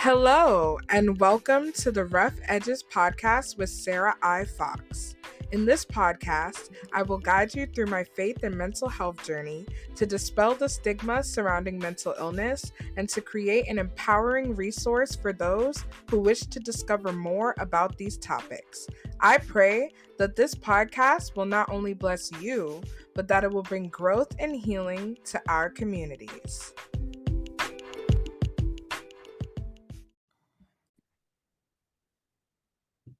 Hello, and welcome to the Rough Edges podcast with Sarah I. Fox. In this podcast, I will guide you through my faith and mental health journey to dispel the stigma surrounding mental illness and to create an empowering resource for those who wish to discover more about these topics. I pray that this podcast will not only bless you, but that it will bring growth and healing to our communities.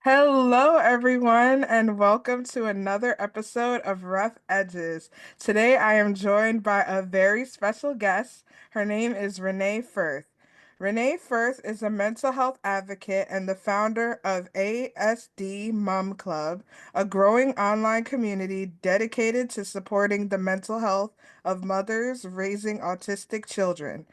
Hello, everyone, and welcome to another episode of Rough Edges. Today, I am joined by a very special guest. Her name is Renee Firth. Renee Firth is a mental health advocate and the founder of ASD Mum Club, a growing online community dedicated to supporting the mental health of mothers raising autistic children.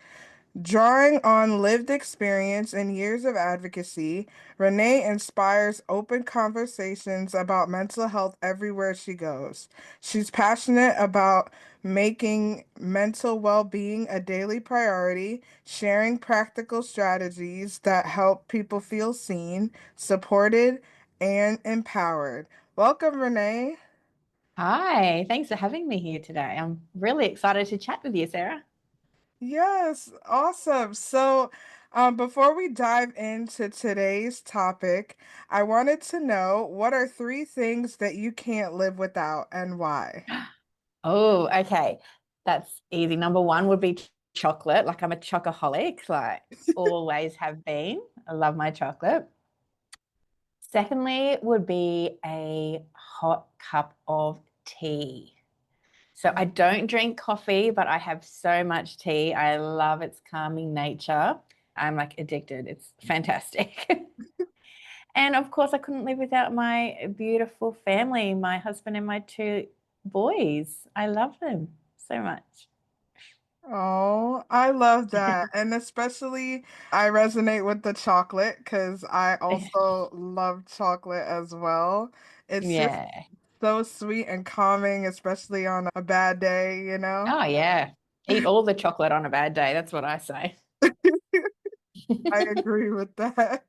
Drawing on lived experience and years of advocacy, Renee inspires open conversations about mental health everywhere she goes. She's passionate about making mental well-being a daily priority, sharing practical strategies that help people feel seen, supported, and empowered. Welcome, Renee. Hi, thanks for having me here today. I'm really excited to chat with you, Sarah. Yes, awesome. Before we dive into today's topic, I wanted to know what are three things that you can't live without and why? Oh, okay. That's easy. Number one would be chocolate. Like I'm a chocoholic, like always have been. I love my chocolate. Secondly, would be a hot cup of tea. So I don't drink coffee, but I have so much tea. I love its calming nature. I'm like addicted. It's fantastic. And of course, I couldn't live without my beautiful family, my husband and my two boys. I love them so much. Oh, I love that. And especially I resonate with the chocolate because I also love chocolate as well. It's just Yeah. so sweet and calming, especially on a bad day, you know? Oh, yeah. Eat all the chocolate on a bad day. That's what I say. I agree with that.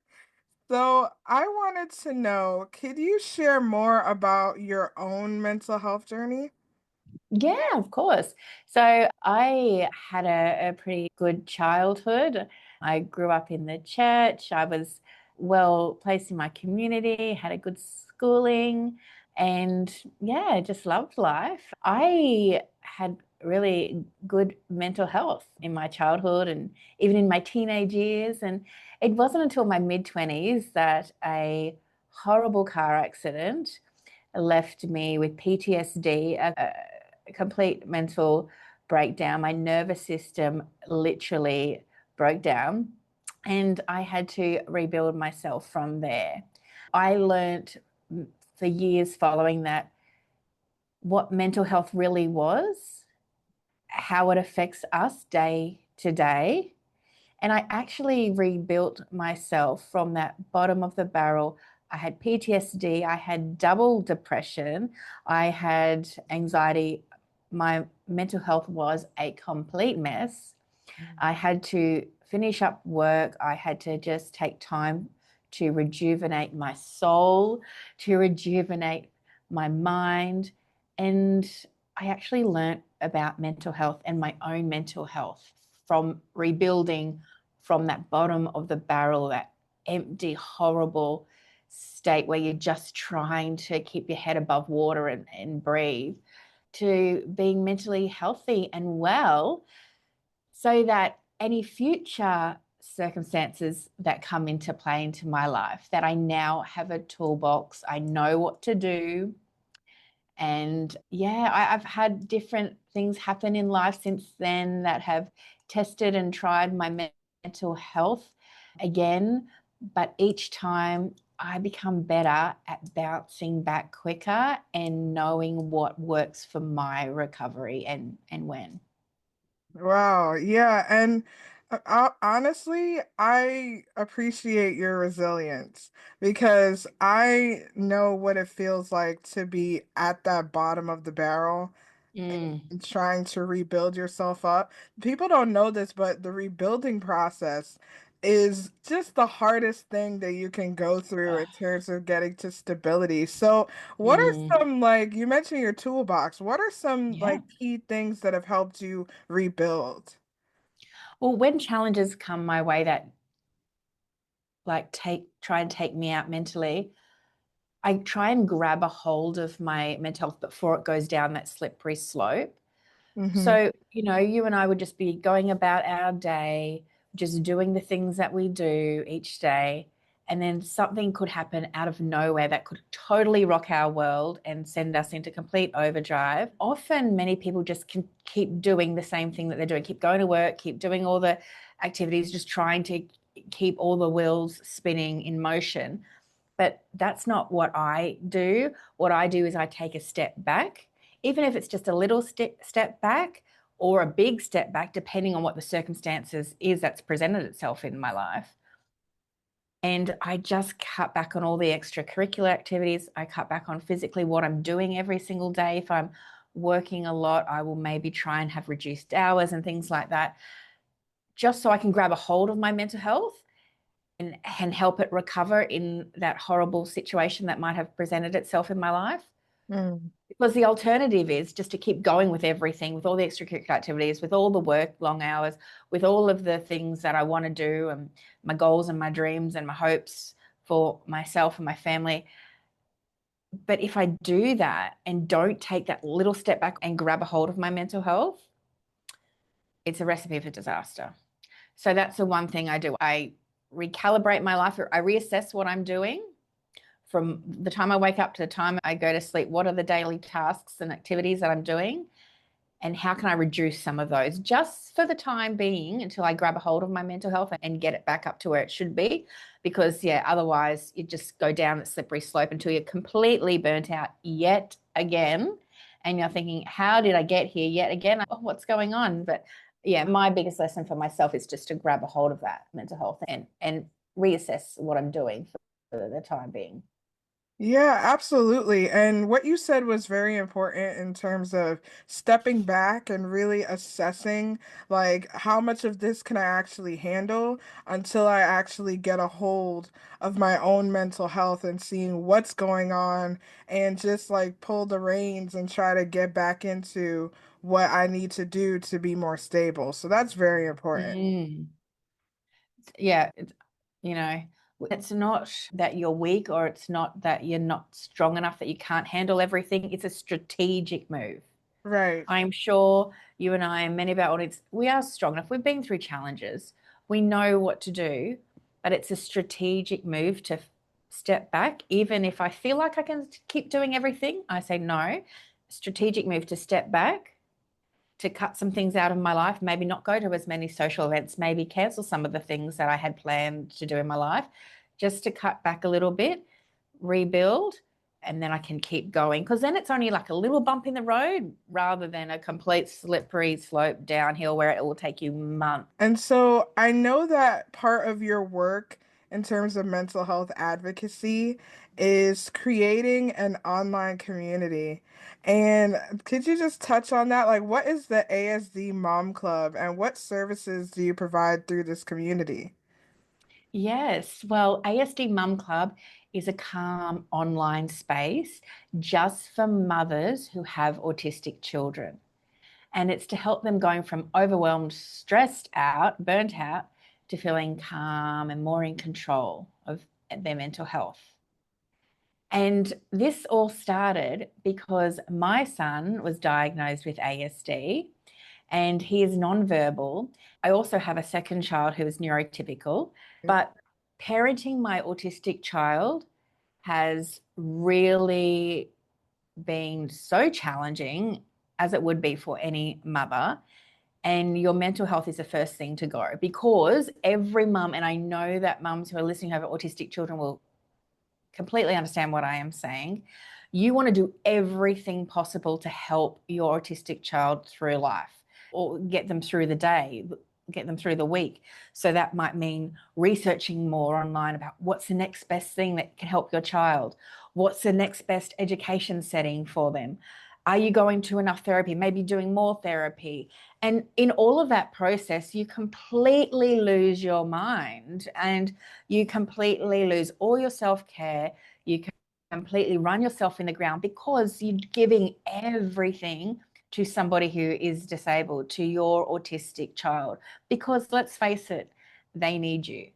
So I wanted to know, could you share more about your own mental health journey? Yeah, of course. So I had a pretty good childhood. I grew up in the church. I was well placed in my community, had a good schooling, and yeah, just loved life. I had really good mental health in my childhood and even in my teenage years. And it wasn't until my mid-20s that a horrible car accident left me with PTSD, a complete mental breakdown. My nervous system literally broke down, and I had to rebuild myself from there. I learned for years following that what mental health really was, how it affects us day to day. And I actually rebuilt myself from that bottom of the barrel. I had PTSD, I had double depression, I had anxiety. My mental health was a complete mess. I had to finish up work. I had to just take time to rejuvenate my soul, to rejuvenate my mind. And I actually learnt about mental health and my own mental health from rebuilding from that bottom of the barrel, that empty, horrible state where you're just trying to keep your head above water and breathe, to being mentally healthy and well so that any future circumstances that come into play into my life, that I now have a toolbox, I know what to do. And yeah, I've had different things happen in life since then that have tested and tried my mental health again. But each time I become better at bouncing back quicker and knowing what works for my recovery and when. Wow, yeah, and honestly, I appreciate your resilience because I know what it feels like to be at that bottom of the barrel Mm. and trying to rebuild yourself up. People don't know this, but the rebuilding process is just the hardest thing that you can go through in Ugh. terms of getting to stability. So, what are Mm, some, like, you mentioned your toolbox. What are some yeah. like key things that have helped you rebuild? Well, when challenges come my way that try and take me out mentally, I try and grab a hold of my mental health before it goes down that slippery slope. Hmm. So, you and I would just be going about our day, just doing the things that we do each day. And then something could happen out of nowhere that could totally rock our world and send us into complete overdrive. Often, many people just can keep doing the same thing that they're doing, keep going to work, keep doing all the activities, just trying to keep all the wheels spinning in motion. But that's not what I do. What I do is I take a step back, even if it's just a little step back or a big step back, depending on what the circumstances is that's presented itself in my life. And I just cut back on all the extracurricular activities. I cut back on physically what I'm doing every single day. If I'm working a lot, I will maybe try and have reduced hours and things like that, just so I can grab a hold of my mental health and help it recover in that horrible situation that might have presented itself in my life. Mm. Because the alternative is just to keep going with everything, with all the extracurricular activities, with all the work, long hours, with all of the things that I want to do, and my goals and my dreams and my hopes for myself and my family. But if I do that and don't take that little step back and grab a hold of my mental health, it's a recipe for disaster. So that's the one thing I do. I recalibrate my life, I reassess what I'm doing from the time I wake up to the time I go to sleep. What are the daily tasks and activities that I'm doing? And how can I reduce some of those just for the time being until I grab a hold of my mental health and get it back up to where it should be? Because, yeah, otherwise you just go down the slippery slope until you're completely burnt out yet again. And you're thinking, how did I get here yet again? Oh, what's going on? But yeah, my biggest lesson for myself is just to grab a hold of that mental health and reassess what I'm doing for the time being. Yeah, absolutely. And what you said was very important in terms of stepping back and really assessing, like, how much of this can I actually handle until I actually get a hold of my own mental health and seeing what's going on and just like pull the reins and try to get back into what I need to do to be more stable. So that's very important. Mm. Yeah, you know, it's not that you're weak or it's not that you're not strong enough that you can't handle everything. It's a strategic move. Right. I'm sure you and I and many of our audience, we are strong enough. We've been through challenges. We know what to do, but it's a strategic move to step back. Even if I feel like I can keep doing everything, I say no. Strategic move to step back, to cut some things out of my life, maybe not go to as many social events, maybe cancel some of the things that I had planned to do in my life, just to cut back a little bit, rebuild, and then I can keep going. Because then it's only like a little bump in the road rather than a complete slippery slope downhill where it will take you months. And so I know that part of your work in terms of mental health advocacy is creating an online community. And could you just touch on that? Like, what is the ASD Mom Club and what services do you provide through this community? Yes, well, ASD Mum Club is a calm online space just for mothers who have autistic children. And it's to help them going from overwhelmed, stressed out, burnt out, to feeling calm and more in control of their mental health. And this all started because my son was diagnosed with ASD and he is nonverbal. I also have a second child who is neurotypical, but parenting my autistic child has really been so challenging, as it would be for any mother. And your mental health is the first thing to go because every mum, and I know that mums who are listening who have autistic children will completely understand what I am saying. You want to do everything possible to help your autistic child through life or get them through the day, get them through the week. So that might mean researching more online about what's the next best thing that can help your child, what's the next best education setting for them. Are you going to enough therapy? Maybe doing more therapy. And in all of that process, you completely lose your mind and you completely lose all your self care. You completely run yourself in the ground because you're giving everything to somebody who is disabled, to your autistic child. Because let's face it, they need you.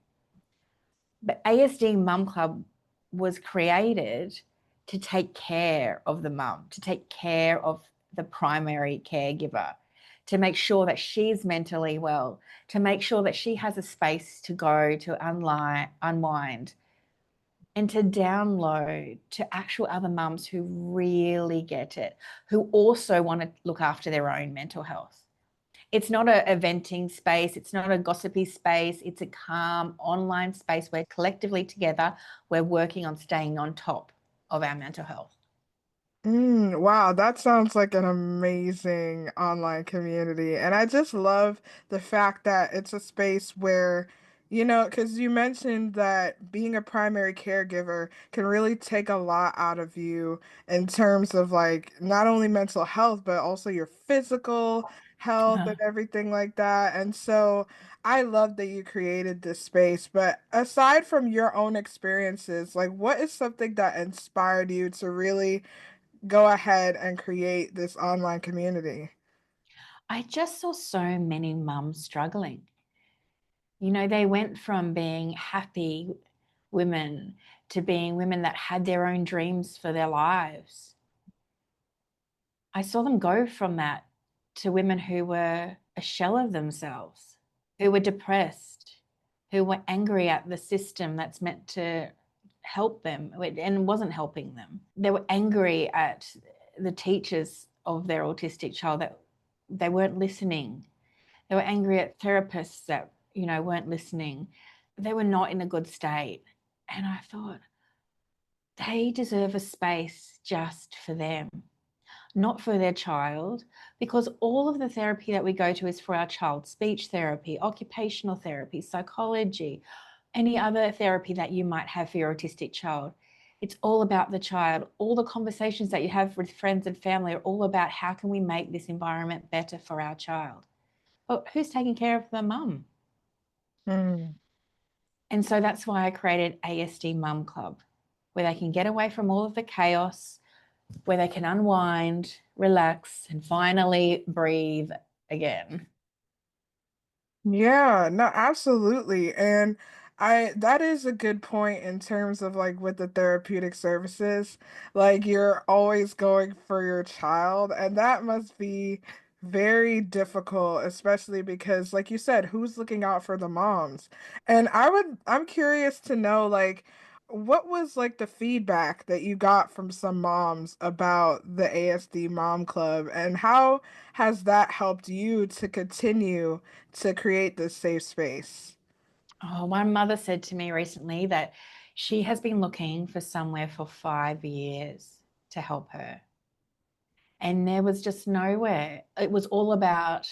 But ASD Mum Club was created to take care of the mum, to take care of the primary caregiver, to make sure that she's mentally well, to make sure that she has a space to go to unwind, and to download to actual other mums who really get it, who also want to look after their own mental health. It's not a venting space. It's not a gossipy space. It's a calm online space where collectively together we're working on staying on top of our mental health. Wow, that sounds like an amazing online community. And I just love the fact that it's a space where, because you mentioned that being a primary caregiver can really take a lot out of you in terms of like not only mental health, but also your physical health and everything like that. And so I love that you created this space. But aside from your own experiences, like what is something that inspired you to really go ahead and create this online community? I just saw so many mums struggling. You know, they went from being happy women to being women that had their own dreams for their lives. I saw them go from that to women who were a shell of themselves, who were depressed, who were angry at the system that's meant to help them and wasn't helping them. They were angry at the teachers of their autistic child that they weren't listening. They were angry at therapists that, weren't listening. They were not in a good state. And I thought, they deserve a space just for them, not for their child, because all of the therapy that we go to is for our child: speech therapy, occupational therapy, psychology, any other therapy that you might have for your autistic child. It's all about the child. All the conversations that you have with friends and family are all about how can we make this environment better for our child. But who's taking care of the mum? Mm. And so that's why I created ASD Mum Club, where they can get away from all of the chaos, where they can unwind, relax, and finally breathe again. Yeah, no, absolutely. And that is a good point in terms of like with the therapeutic services. Like you're always going for your child, and that must be very difficult, especially because like you said, who's looking out for the moms? And I'm curious to know like what was like the feedback that you got from some moms about the ASD Mom Club, and how has that helped you to continue to create this safe space? Oh, one mother said to me recently that she has been looking for somewhere for 5 years to help her. And there was just nowhere. It was all about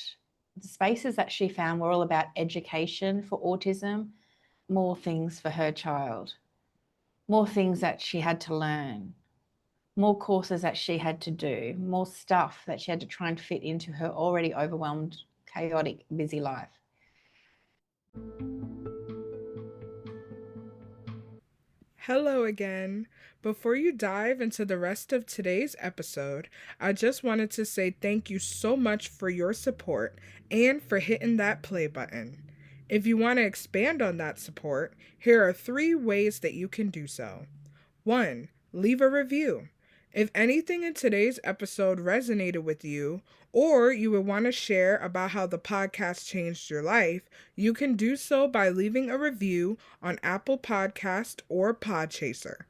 the spaces that she found were all about education for autism, more things for her child, more things that she had to learn, more courses that she had to do, more stuff that she had to try and fit into her already overwhelmed, chaotic, busy life. Hello again. Before you dive into the rest of today's episode, I just wanted to say thank you so much for your support and for hitting that play button. If you want to expand on that support, here are 3 ways that you can do so. 1. Leave a review. If anything in today's episode resonated with you, or you would want to share about how the podcast changed your life, you can do so by leaving a review on Apple Podcast or Podchaser.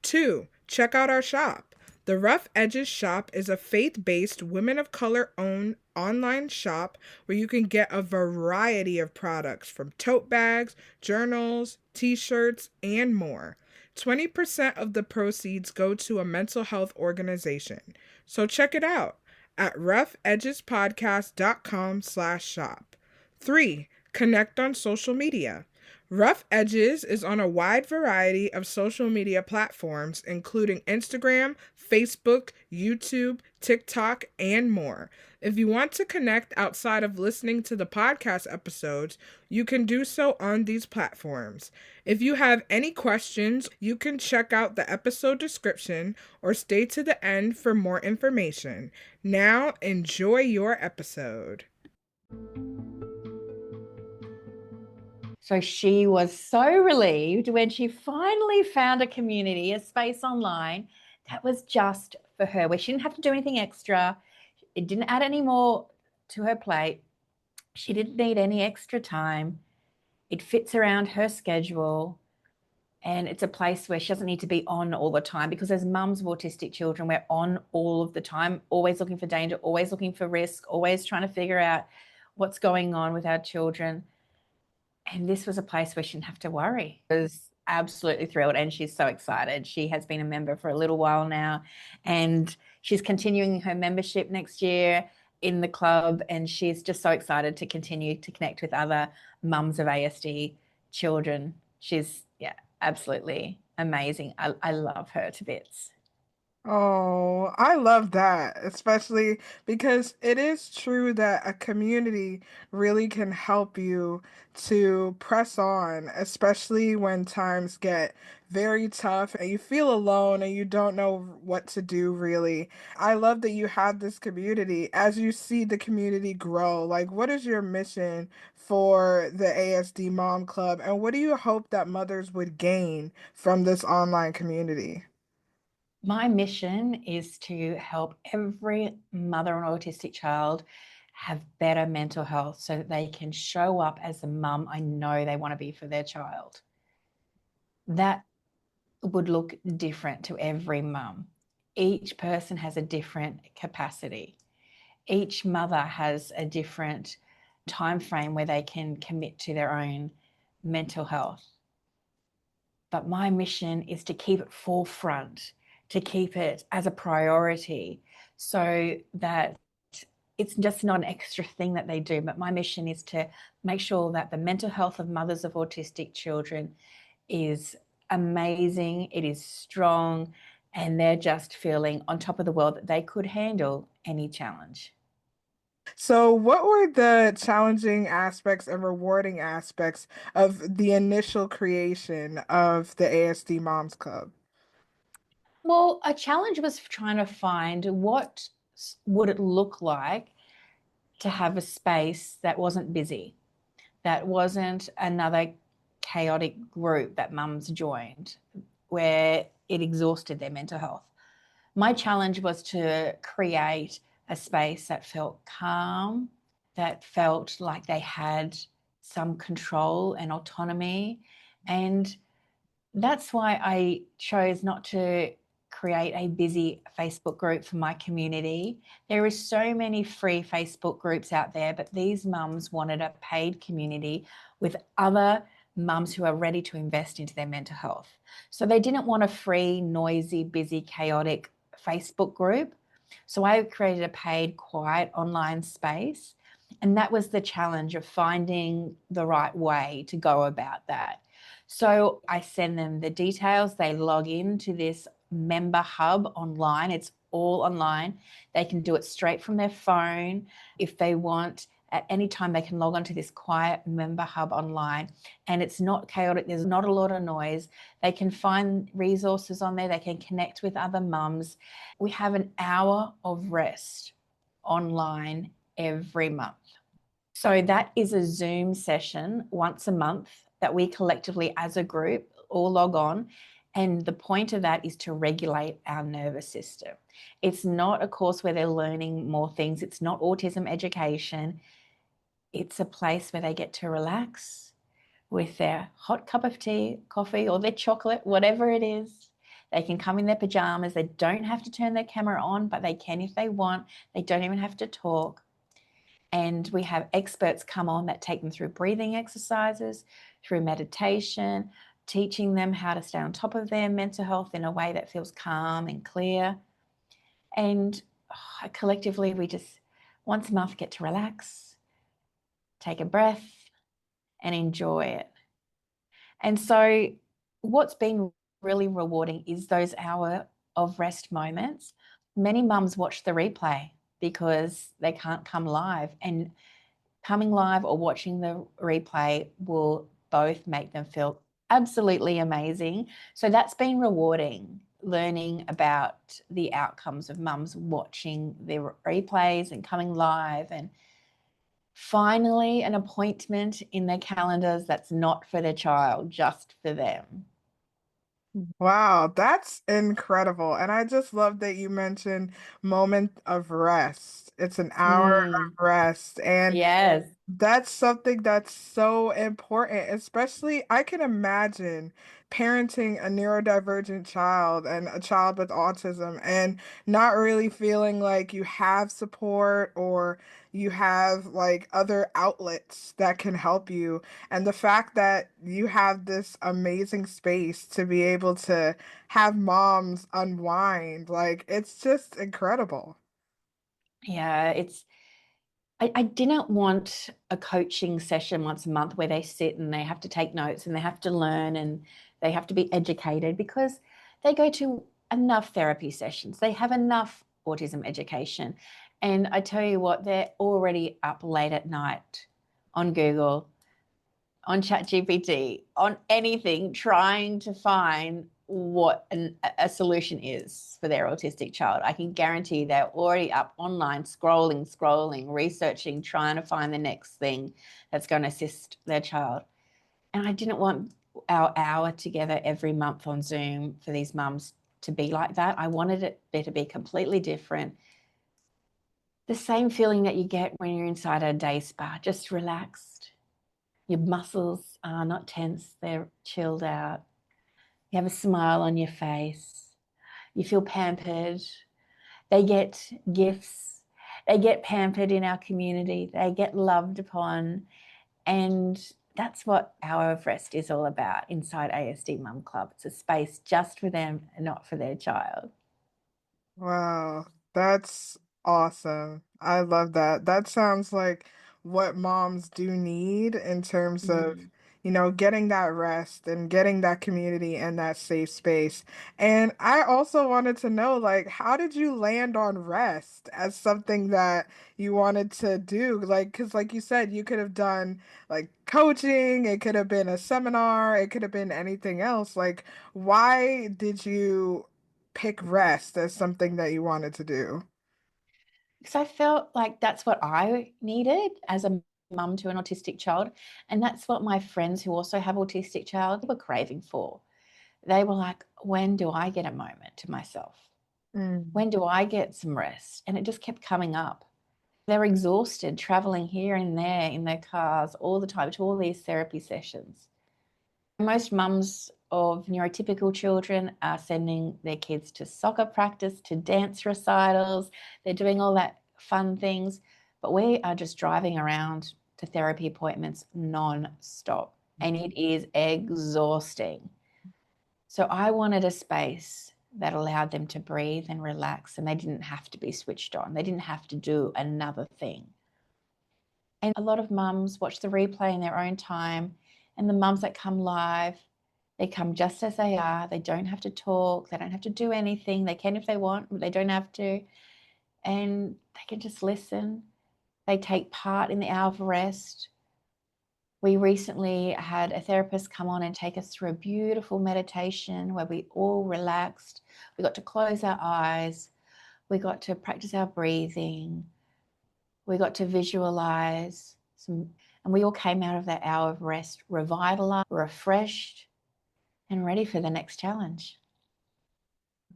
2. Check out our shop. The Rough Edges shop is a faith-based, women of color owned online shop where you can get a variety of products from tote bags, journals, t-shirts, and more. 20% of the proceeds go to a mental health organization. So check it out at roughedgespodcast.com/shop. 3. Connect on social media. Rough Edges is on a wide variety of social media platforms, including Instagram, Facebook, YouTube, TikTok, and more. If you want to connect outside of listening to the podcast episodes, you can do so on these platforms. If you have any questions, you can check out the episode description or stay to the end for more information. Now, enjoy your episode. So she was so relieved when she finally found a community, a space online that was just for her, where she didn't have to do anything extra. It didn't add any more to her plate. She didn't need any extra time. It fits around her schedule. And it's a place where she doesn't need to be on all the time, because as mums of autistic children, we're on all of the time, always looking for danger, always looking for risk, always trying to figure out what's going on with our children. And this was a place where she didn't have to worry. I was absolutely thrilled, and she's so excited. She has been a member for a little while now, and she's continuing her membership next year in the club, and she's just so excited to continue to connect with other mums of ASD children. She's, yeah, absolutely amazing. I love her to bits. Oh, I love that, especially because it is true that a community really can help you to press on, especially when times get very tough and you feel alone and you don't know what to do really. I love that you have this community. As you see the community grow, like what is your mission for the ASD Mom Club, and what do you hope that mothers would gain from this online community? My mission is to help every mother and autistic child have better mental health so that they can show up as the mum I know they want to be for their child. That would look different to every mum. Each person has a different capacity. Each mother has a different time frame where they can commit to their own mental health. But my mission is to keep it forefront, to keep it as a priority so that it's just not an extra thing that they do. But my mission is to make sure that the mental health of mothers of autistic children is amazing, it is strong, and they're just feeling on top of the world, that they could handle any challenge. So, what were the challenging aspects and rewarding aspects of the initial creation of the ASD Moms Club? Well, a challenge was trying to find what would it look like to have a space that wasn't busy, that wasn't another chaotic group that mums joined where it exhausted their mental health. My challenge was to create a space that felt calm, that felt like they had some control and autonomy. And that's why I chose not to create a busy Facebook group for my community. There are so many free Facebook groups out there, but these mums wanted a paid community with other mums who are ready to invest into their mental health. So they didn't want a free, noisy, busy, chaotic Facebook group. So I created a paid, quiet online space. And that was the challenge of finding the right way to go about that. So I send them the details. They log into this member hub online. It's all online. They can do it straight from their phone. If they want, at any time, they can log onto this quiet member hub online, and it's not chaotic. There's not a lot of noise. They can find resources on there. They can connect with other mums. We have an hour of rest online every month. So that is a Zoom session once a month that we collectively as a group all log on. And the point of that is to regulate our nervous system. It's not a course where they're learning more things. It's not autism education. It's a place where they get to relax with their hot cup of tea, coffee, or their chocolate, whatever it is. They can come in their pajamas. They don't have to turn their camera on, but they can if they want. They don't even have to talk. And we have experts come on that take them through breathing exercises, through meditation, teaching them how to stay on top of their mental health in a way that feels calm and clear. And collectively, we just once a month get to relax, take a breath, and enjoy it. And so, what's been really rewarding is those hour of rest moments. Many mums watch the replay because they can't come live, and coming live or watching the replay will both make them feel absolutely amazing. So that's been rewarding, learning about the outcomes of mums watching their replays and coming live, and finally an appointment in their calendars that's not for their child, just for them. Wow, that's incredible. And I just love that you mentioned moment of rest. It's an hour Mm, of rest. And yes. that's something that's so important, especially I can imagine parenting a neurodivergent child and a child with autism and not really feeling like you have support or you have like other outlets that can help you. And the fact that you have this amazing space to be able to have moms unwind, like it's just incredible. Yeah, I didn't want a coaching session once a month where they sit and they have to take notes and they have to learn and they have to be educated, because they go to enough therapy sessions. They have enough autism education. And I tell you what, they're already up late at night on Google, on ChatGPT, on anything, trying to find what a solution is for their autistic child. I can guarantee they're already up online, scrolling, researching, trying to find the next thing that's going to assist their child. And I didn't want our hour together every month on Zoom for these mums to be like that. I wanted it there to be completely different. The same feeling that you get when you're inside a day spa, just relaxed. Your muscles are not tense, they're chilled out. You have a smile on your face. You feel pampered. They get gifts. They get pampered in our community. They get loved upon. And that's what Hour of Rest is all about inside ASD Mum Club. It's a space just for them and not for their child. Wow, that's awesome. I love that. That sounds like what moms do need in terms of, Mm. getting that rest and getting that community and that safe space. And I also wanted to know, like, how did you land on rest as something that you wanted to do? Like, because like you said, you could have done like coaching, it could have been a seminar, it could have been anything else. Like, why did you pick rest as something that you wanted to do? Because I felt like that's what I needed as a mum to an autistic child. And that's what my friends who also have autistic child were craving for. They were like, when do I get a moment to myself? Mm. When do I get some rest? And it just kept coming up. They're exhausted traveling here and there in their cars all the time to all these therapy sessions. Most mums of neurotypical children are sending their kids to soccer practice, to dance recitals. They're doing all that fun things. But we are just driving around to therapy appointments non-stop. And it is exhausting. So I wanted a space that allowed them to breathe and relax, and they didn't have to be switched on. They didn't have to do another thing. And a lot of mums watch the replay in their own time, and the mums that come live, they come just as they are. They don't have to talk, they don't have to do anything. They can if they want, but they don't have to. And they can just listen. They take part in the hour of rest. We recently had a therapist come on and take us through a beautiful meditation where we all relaxed. We got to close our eyes. We got to practice our breathing. We got to visualize some, and we all came out of that hour of rest revitalized, refreshed, and ready for the next challenge.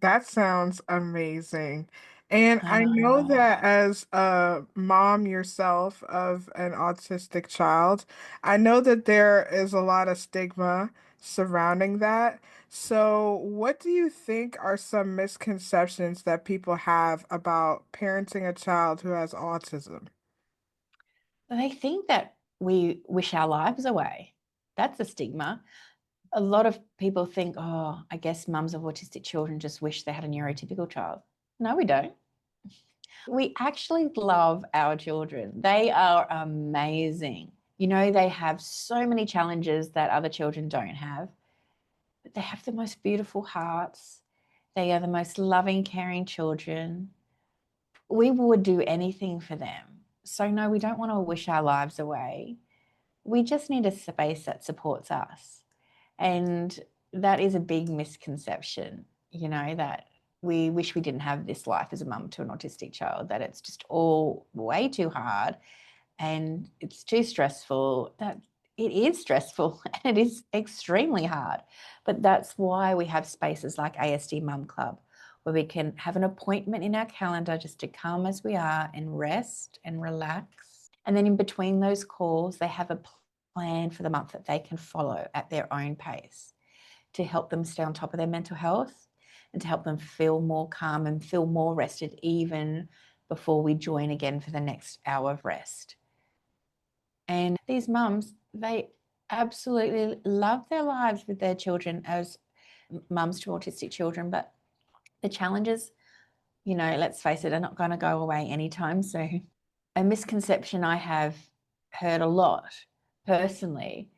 That sounds amazing. And I know Ah. that as a mom yourself of an autistic child, I know that there is a lot of stigma surrounding that. So, what do you think are some misconceptions that people have about parenting a child who has autism? They think that we wish our lives away. That's a stigma. A lot of people think, oh, I guess mums of autistic children just wish they had a neurotypical child. No, we don't. We actually love our children. They are amazing. They have so many challenges that other children don't have, but they have the most beautiful hearts. They are the most loving, caring children. We would do anything for them. So, no, we don't want to wish our lives away. We just need a space that supports us. And that is a big misconception, that we wish we didn't have this life as a mum to an autistic child, that it's just all way too hard and it's too stressful. That it is stressful and it is extremely hard. But that's why we have spaces like ASD Mum Club, where we can have an appointment in our calendar just to come as we are and rest and relax. And then in between those calls, they have a plan for the month that they can follow at their own pace to help them stay on top of their mental health and to help them feel more calm and feel more rested even before we join again for the next hour of rest. And these mums, they absolutely love their lives with their children as mums to autistic children, but the challenges, let's face it, are not going to go away anytime soon. A misconception I have heard a lot personally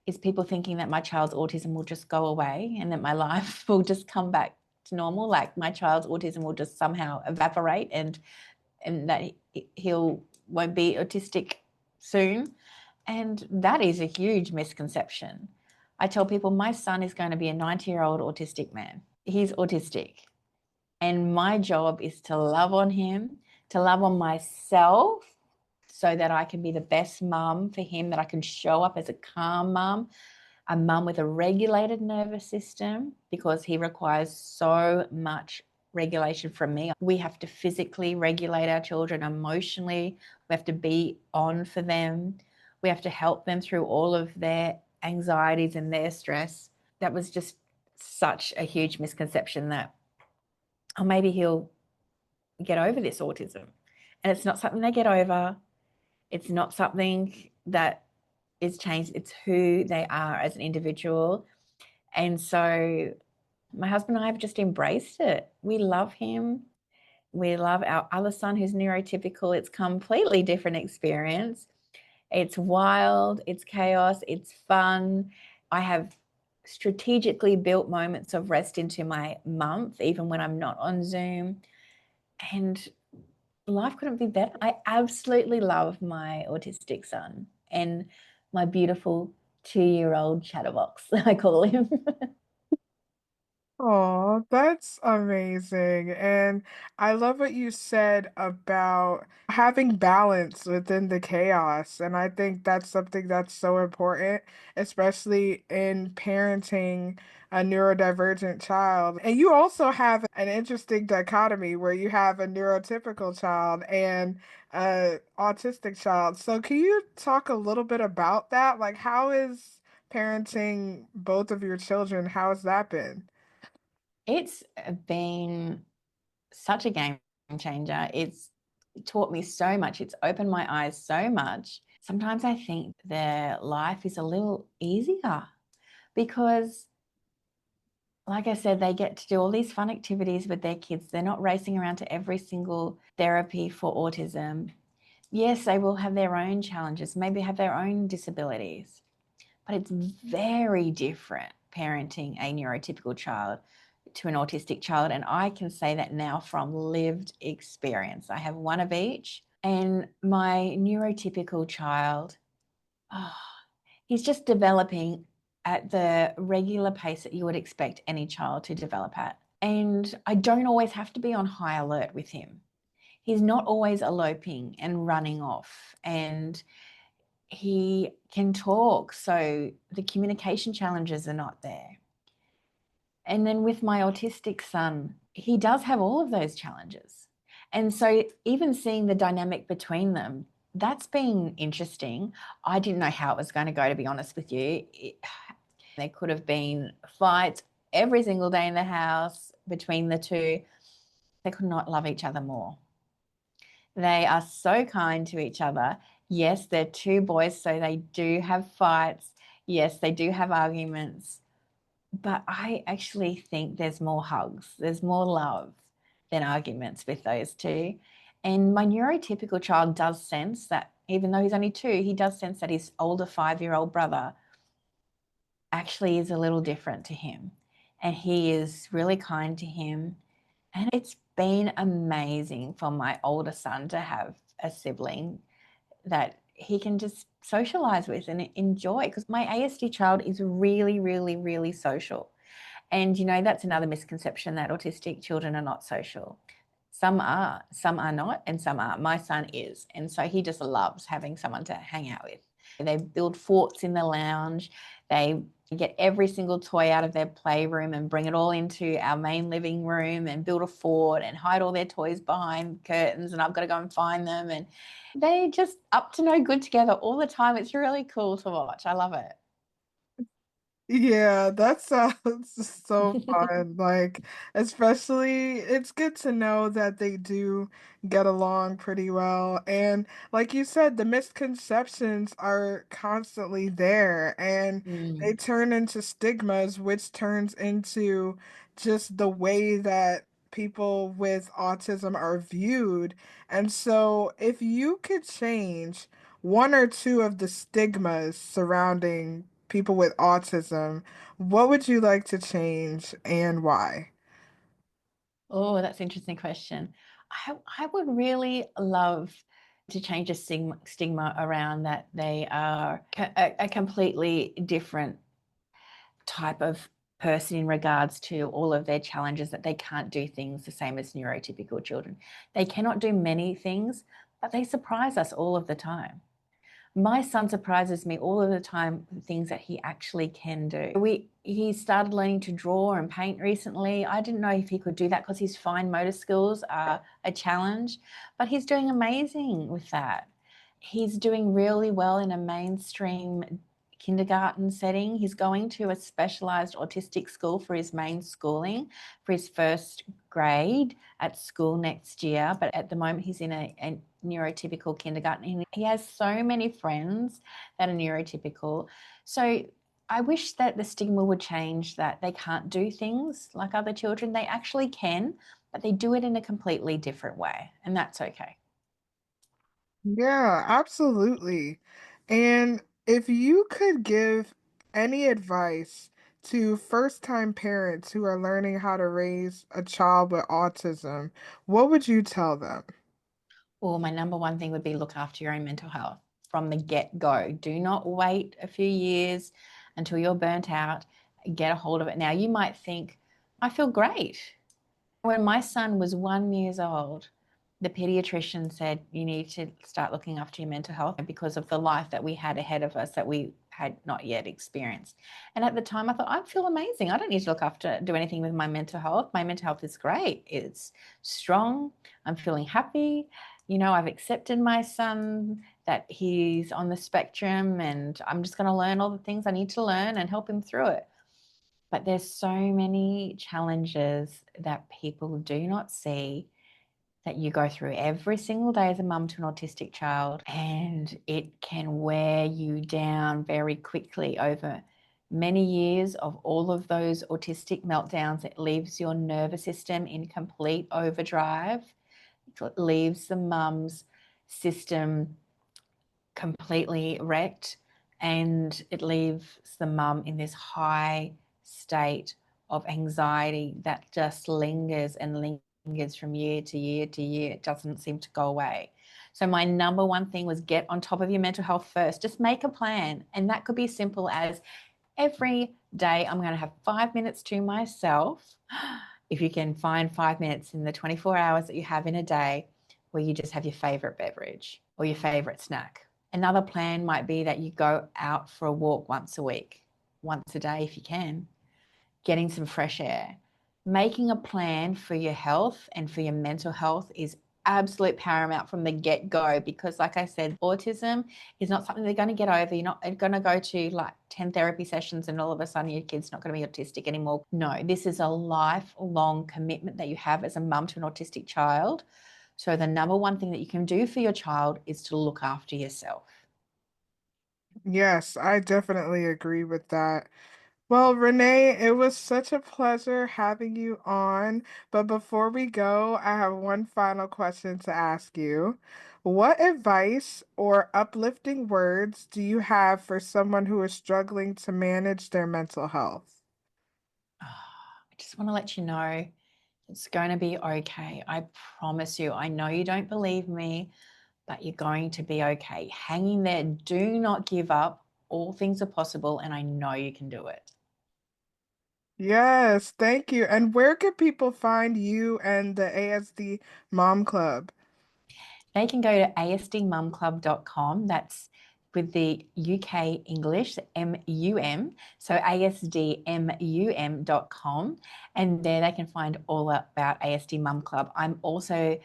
is people thinking that my child's autism will just go away and that my life will just come back to normal, like my child's autism will just somehow evaporate and that he'll won't be autistic soon. And that is a huge misconception. I tell people my son is going to be a 90-year-old autistic man. He's autistic. And my job is to love on him, to love on myself so that I can be the best mum for him, that I can show up as a calm mum, a mum with a regulated nervous system, because he requires so much regulation from me. We have to physically regulate our children, emotionally. We have to be on for them. We have to help them through all of their anxieties and their stress. That was just such a huge misconception that, oh, maybe he'll get over this autism. And it's not something they get over. It's not something that is changed. It's who they are as an individual. And so my husband and I have just embraced it. We love him. We love our other son who's neurotypical. It's completely different experience. It's wild, it's chaos, it's fun. I have strategically built moments of rest into my month, even when I'm not on Zoom. And life couldn't be better. I absolutely love my autistic son and my beautiful 2-year-old chatterbox, I call him. Oh, that's amazing. And I love what you said about having balance within the chaos. And I think that's something that's so important, especially in parenting a neurodivergent child. And you also have an interesting dichotomy where you have a neurotypical child and a autistic child. So can you talk a little bit about that? Like, how is parenting both of your children, how has that been? It's been such a game changer. It's taught me so much. It's opened my eyes so much. Sometimes I think their life is a little easier because, like I said, they get to do all these fun activities with their kids. They're not racing around to every single therapy for autism. Yes, they will have their own challenges, maybe have their own disabilities, but it's very different parenting a neurotypical child to an autistic child. And I can say that now from lived experience. I have one of each. And my neurotypical child, oh, he's just developing at the regular pace that you would expect any child to develop at. And I don't always have to be on high alert with him. He's not always eloping and running off. And he can talk, so the communication challenges are not there. And then with my autistic son, he does have all of those challenges. And so even seeing the dynamic between them, that's been interesting. I didn't know how it was going to go, to be honest with you. There could have been fights every single day in the house between the two. They could not love each other more. They are so kind to each other. Yes, they're two boys, so they do have fights. Yes, they do have arguments. But I actually think there's more hugs, there's more love than arguments with those two. And my neurotypical child does sense that even though he's only 2, he does sense that his older 5-year-old brother actually is a little different to him. And he is really kind to him. And it's been amazing for my older son to have a sibling that he can just socialize with and enjoy. Because my ASD child is really, really, really social. And, that's another misconception that autistic children are not social. Some are not, and some are. My son is. And so he just loves having someone to hang out with. They build forts in the lounge. They get every single toy out of their playroom and bring it all into our main living room and build a fort and hide all their toys behind curtains. And I've got to go and find them. And they just up to no good together all the time. It's really cool to watch. I love Yeah, that sounds so it. fun. Like, especially, it's good to know that they do get along pretty well. And like you said, the misconceptions are constantly there and they Mm. turn into stigmas, which turns into just the way that people with autism are viewed. And so, if you could change one or two of the stigmas surrounding people with autism, what would you like to change and why? Oh, that's an interesting question. I would really love to change a stigma around that they are a completely different type of person in regards to all of their challenges, that they can't do things the same as neurotypical children. They cannot do many things, but they surprise us all of the time. My son surprises me all of the time with things that he actually can do. He started learning to draw and paint recently. I didn't know if he could do that because his fine motor skills are a challenge, but he's doing amazing with that. He's doing really well in a mainstream kindergarten setting. He's going to a specialized autistic school for his main schooling for his first grade at school next year. But at the moment, he's in a neurotypical kindergarten. And he has so many friends that are neurotypical. So I wish that the stigma would change, that they can't do things like other children. They actually can, but they do it in a completely different way. And that's okay. Yeah, absolutely. And if you could give any advice to first-time parents who are learning how to raise a child with autism, what would you tell them? Well, my number one thing would be look after your own mental health from the get go. Do not wait a few years until you're burnt out. Get a hold of it now. You might think, I feel great. When my son was 1 years old, the pediatrician said you need to start looking after your mental health because of the life that we had ahead of us that we had not yet experienced. And at the time, I thought, I feel amazing. I don't need to do anything with my mental health. My mental health is great. It's strong. I'm feeling happy. I've accepted my son that he's on the spectrum and I'm just going to learn all the things I need to learn and help him through it. But there's so many challenges that people do not see that you go through every single day as a mum to an autistic child, and it can wear you down very quickly over many years of all of those autistic meltdowns. It leaves your nervous system in complete overdrive. It leaves the mum's system completely wrecked, and it leaves the mum in this high state of anxiety that just lingers and lingers from year to year to year. It doesn't seem to go away. So my number one thing was get on top of your mental health first. Just make a plan, and that could be simple as every day I'm going to have 5 minutes to myself. If you can find 5 minutes in the 24 hours that you have in a day where you just have your favorite beverage or your favorite snack. Another plan might be that you go out for a walk once a week, once a day if you can, getting some fresh air. Making a plan for your health and for your mental health is absolute paramount from the get go because, like I said, autism is not something they're going to get over. You're not going to go to like 10 therapy sessions and all of a sudden your kid's not going to be autistic anymore. No, this is a lifelong commitment that you have as a mum to an autistic child. So, the number one thing that you can do for your child is to look after yourself. Yes, I definitely agree with that. Well, Renee, it was such a pleasure having you on. But before we go, I have one final question to ask you. What advice or uplifting words do you have for someone who is struggling to manage their mental health? I just want to let you know it's going to be okay. I promise you. I know you don't believe me, but you're going to be okay. Hang in there. Do not give up. All things are possible, and I know you can do it. Yes, thank you. And where can people find you and the ASD Mom Club? They can go to asdmumclub.com. That's with the UK English, MUM. So asdmum.com. And there they can find all about ASD Mum Club. I'm also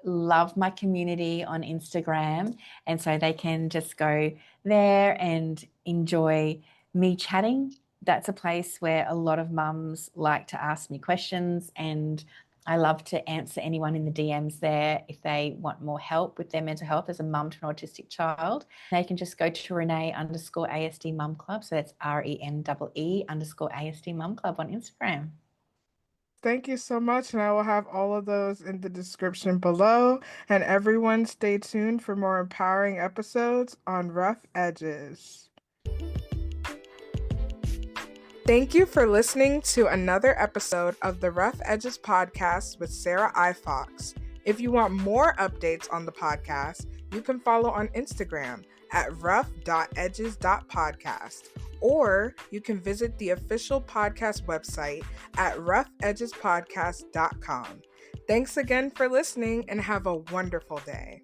love my community on Instagram. And so they can just go there and enjoy me chatting. That's a place where a lot of mums like to ask me questions, and I love to answer anyone in the DMs there if they want more help with their mental health as a mum to an autistic child. They can just go to Renee_ASD Mum Club. So that's RENEE_ASD Mum Club on Instagram. Thank you so much, and I will have all of those in the description below. And everyone, stay tuned for more empowering episodes on Rough Edges. Thank you for listening to another episode of the Rough Edges podcast with Sarah I. Fox. If you want more updates on the podcast, you can follow on Instagram at rough.edges.podcast, or you can visit the official podcast website at roughedgespodcast.com. Thanks again for listening and have a wonderful day.